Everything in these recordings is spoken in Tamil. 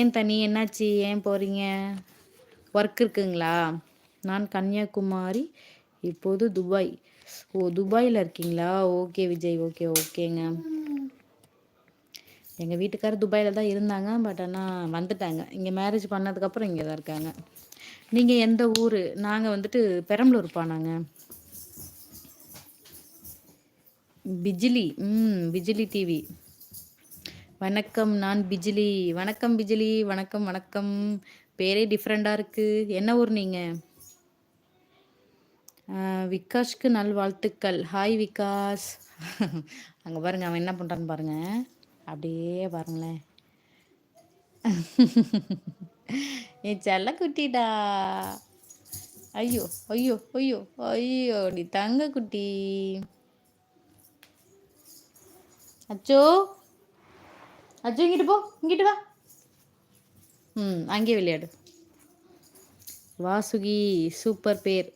ஏன் தனி என்னாச்சு? ஏன் போறீங்க? ஒர்க் இருக்குங்களா? நான் கன்னியாகுமரி, இப்போது துபாய். ஓ, துபாயில் இருக்கீங்களா? ஓகே விஜய், ஓகே ஓகேங்க. எங்கள் வீட்டுக்காரர் துபாயில் தான் இருந்தாங்க, பட் ஆனால் வந்துட்டாங்க. இங்கே மேரேஜ் பண்ணதுக்கப்புறம் இங்கே தான் இருக்காங்க. நீங்கள் எந்த ஊர்? நாங்கள் வந்துட்டு பெரம்பலூர்ப்பா. நாங்கள் பிஜிலி. பிஜிலி டிவி. வணக்கம், நான் பிஜிலி. வணக்கம் பிஜிலி, வணக்கம் வணக்கம். பேரே டிஃப்ரெண்ட்டாக இருக்குது. என்ன ஊர் நீங்கள்? விகாஷ்க்கு நல்வாழ்த்துக்கள். ஹாய் விகாஸ். அங்கே பாருங்க, அவன் என்ன பண்ணுறான்னு பாருங்க. அப்படியே பாருங்களேன். என் செல்ல குட்டிடா. ஐயோ ஐயோ ஐயோ ஐயோ, நீ தங்க குட்டி. அச்சோ அச்சோ, இங்கிட்டு போ, இங்கிட்டு வா. அங்கே விளையாடு. வாசுகி, சூப்பர் பேர்.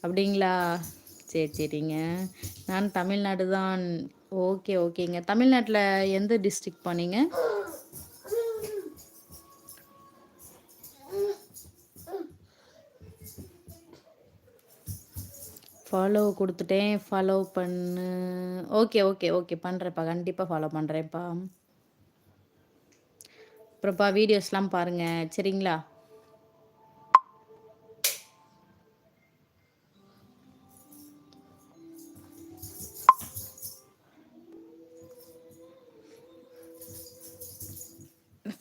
அப்படிங்களா? சரி சரிங்க. நான் தமிழ்நாடு தான். ஓகே ஓகேங்க. தமிழ்நாட்டில் எந்த டிஸ்ட்ரிக்ட் போனீங்க? ஃபாலோ கொடுத்துட்டேன், ஃபாலோ பண்ணு. ஓகே ஓகே ஓகே, பண்ணுறேன்ப்பா, கண்டிப்பாக ஃபாலோ பண்ணுறேன்ப்பா. அப்புறம்ப்பா வீடியோஸ்லாம் பாருங்கள் சரிங்களா?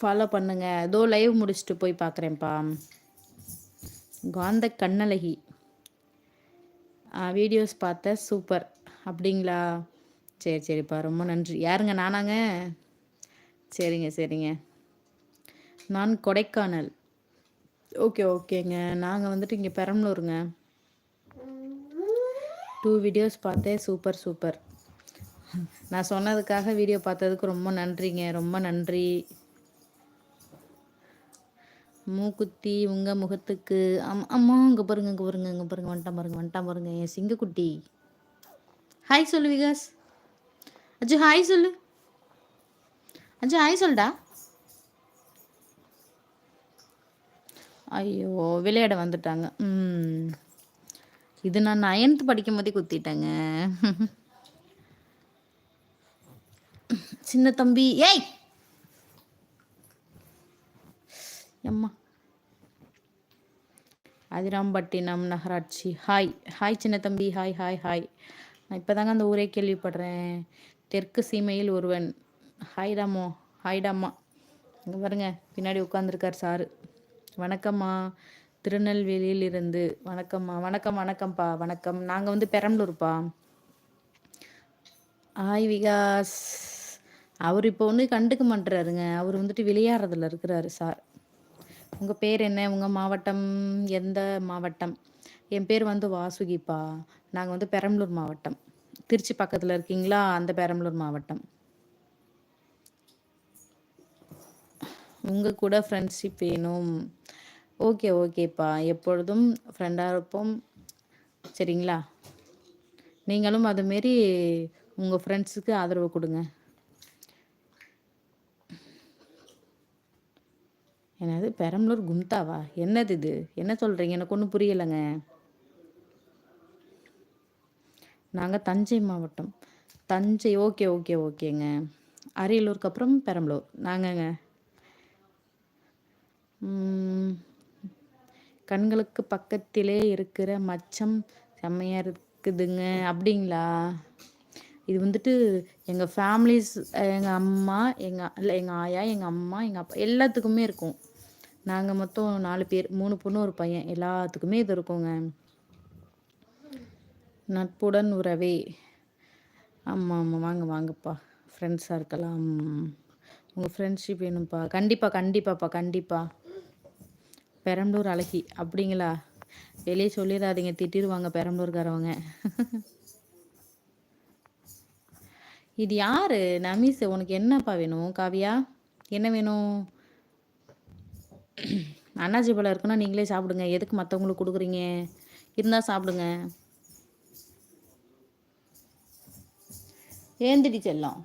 ஃபாலோ பண்ணுங்க. ஏதோ லைவ் முடிச்சுட்டு போய் பார்க்குறேன்ப்பா. காந்த கண்ணழகி. வீடியோஸ் பார்த்த சூப்பர். அப்படிங்களா? சரி சரிப்பா, ரொம்ப நன்றி. யாருங்க? நானாங்க? சரிங்க சரிங்க. நான் கொடைக்கானல். ஓகே ஓகேங்க. நாங்கள் வந்துட்டு இங்கே பெரம்பலூருங்க. 2 வீடியோஸ் பார்த்தேன், சூப்பர் சூப்பர். நான் சொன்னதுக்காக வீடியோ பார்த்ததுக்கு ரொம்ப நன்றிங்க, ரொம்ப நன்றி. மூக்குத்தி உங்கள் முகத்துக்கு. அம்மா இங்கே பாருங்க, இங்கே பாருங்க, இங்கே பாருங்க, வந்துட்டான் பாருங்க, வந்துட்டான் பாருங்க என் சிங்கக்குட்டி. ஹாய் சொல்லு விகாஸ். அஜு ஹாய் சொல்லு. அஜு ஹாய் சொல்டா. ஐயோ, விளையாட வந்துட்டாங்க. இது நான் 9th படிக்கும் போதே குத்திட்டேங்க. சின்ன தம்பி. ஏய் அம்மா. அதிராம்பட்டினம் நகராட்சி. ஹாய் ஹாய் சின்ன தம்பி, ஹாய் ஹாய் ஹாய். நான் இப்போ தாங்க அந்த ஊரே கேள்விப்படுறேன். தெற்கு சீமையில் ஒருவன். ஹாய்டாமோ, ஹாய்டாம்மா. இங்கே பாருங்க, பின்னாடி உட்காந்துருக்கார் சாரு. வணக்கம்மா, திருநெல்வேலியில் இருந்து. வணக்கம்மா. வணக்கம் வணக்கம்ப்பா, வணக்கம். நாங்கள் வந்து பெரம்பலூர்ப்பா. ஹாய் விகாஸ். அவர் இப்போ ஒன்று கண்டுக்க மாட்டுறாருங்க. அவர் வந்துட்டு விளையாடுறதுல இருக்கிறாரு சார். உங்கள் பேர் என்ன? உங்கள் மாவட்டம் எந்த மாவட்டம்? என் பேர் வந்து வாசுகிப்பா. நாங்கள் வந்து பெரம்பலூர் மாவட்டம். திருச்சி பக்கத்தில் இருக்கீங்களா? அந்த பெரம்பலூர் மாவட்டம். உங்கள் கூட ஃப்ரெண்ட்ஷிப் வேணும். ஓகே ஓகேப்பா, எப்பொழுதும் ஃப்ரெண்டாக இருப்போம் சரிங்களா? நீங்களும் அதுமாரி உங்கள் ஃப்ரெண்ட்ஸுக்கு ஆதரவு கொடுங்க. என்னது பெரம்பலூர் கும்தாவா? என்னது இது? என்ன சொல்கிறீங்க? எனக்கு ஒன்றும் புரியலைங்க. நாங்கள் தஞ்சை மாவட்டம். தஞ்சை. ஓகே ஓகே ஓகேங்க. அரியலூருக்கு அப்புறம் பெரம்பலூர் நாங்கங்க. கண்களுக்கு பக்கத்திலே இருக்கிற மச்சம் செம்மையாக இருக்குதுங்க. அப்படிங்களா? இது வந்துட்டு எங்கள் ஃபேமிலிஸ், எங்கள் அம்மா, எங்கள் ஆயா, எங்கள் அம்மா, எங்கள் அப்பா எல்லாத்துக்குமே இருக்கும். நாங்கள் மொத்தம் 4 பேர், 3 பொண்ணு ஒரு பையன். எல்லாத்துக்குமே இது இருக்குங்க. நட்புடன் உறவே. ஆமாம் ஆமாம், வாங்க வாங்கப்பா, ஃப்ரெண்ட்ஸாக இருக்கலாம். உங்கள் ஃப்ரெண்ட்ஷிப் வேணும்ப்பா. கண்டிப்பாக கண்டிப்பாப்பா, கண்டிப்பாக. பெரம்பலூர் அழகி. அப்படிங்களா? வெளியே சொல்லிடாதீங்க, திட்டிடுவாங்க பெரம்பலூர்காரவங்க. இது யாரு? நமீஸ். உனக்கு என்னப்பா வேணும்? காவியா, என்ன வேணும்? அண்ணாச்சி பழம் இருக்குன்னா நீங்களே சாப்பிடுங்க. எதுக்கு மற்றவங்களுக்கு கொடுக்குறீங்க? இருந்தால் சாப்பிடுங்க. ஏந்திடி செல்லம்.